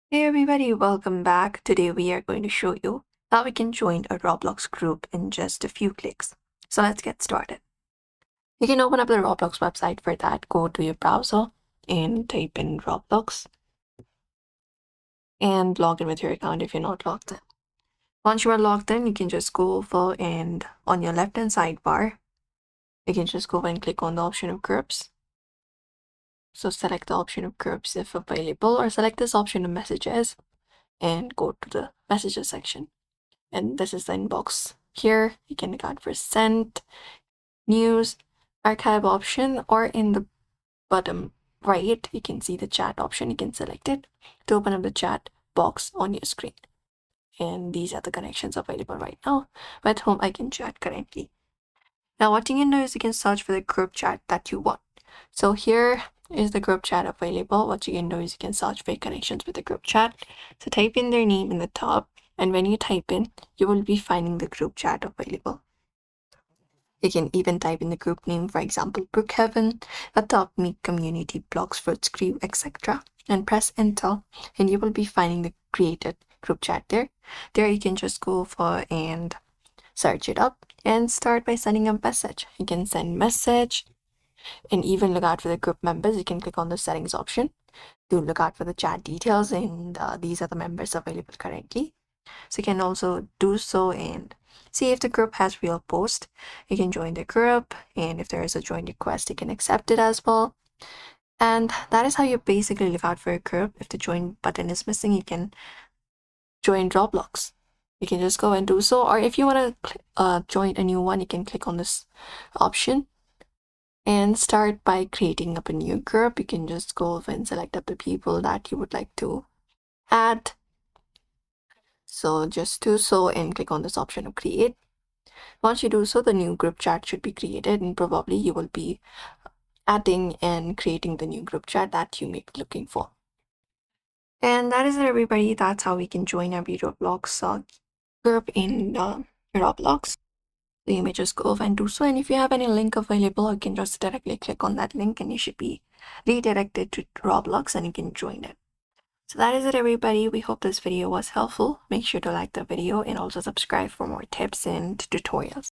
Hey everybody, welcome back. Today we are going to show you how we can join a Roblox group in just a few clicks. So let's get started. You can open up the Roblox website. For that, go to your browser and type in Roblox and log in with your account if you're not logged in. Once you are logged in, you can just go over and on your left hand sidebar, you can just go and click on the option of groups. So select the option of groups if available, or select this option of messages and go to the messages section. And this is the inbox. Here you can look out for sent, news, archive option, or in the bottom right you can see the chat option. You can select it to open up the chat box on your screen. And these are the connections available right now with whom I can chat currently. Now what you can do is you can search for the group chat that you want. So here is the group chat available. What you can do is you can search for connections with the group chat. So type in their name in the top, and when you type in, you will be finding the group chat available. You can even type in the group name, for example, Brookhaven, Adopt Me Community, Blogs, Fruits Crew, etc. and press enter, and you will be finding the created group chat there. There you can just go for and search it up and start by sending a message. You can send message and even look out for the group members. You can click on the settings option to look out for the chat details, and these are the members available currently. So you can also do so and see if the group has real post. You can join the group, and if there is a join request, you can accept it as well. And that is how you basically look out for a group. If the join button is missing, you can join Roblox. You can just go and do so, or if you want to join a new one, you can click on this option and start by creating up a new group. You can just go over and select up the people that you would like to add. So just do so and click on this option of create. Once you do so, the new group chat should be created, and probably you will be adding and creating the new group chat that you may be looking for. And that is it, everybody. That's how we can join every Roblox group in Roblox. So you may just go over and do so. And if you have any link available, you can just directly click on that link and you should be redirected to Roblox and you can join it. So that is it, everybody. We hope this video was helpful. Make sure to like the video and also subscribe for more tips and tutorials.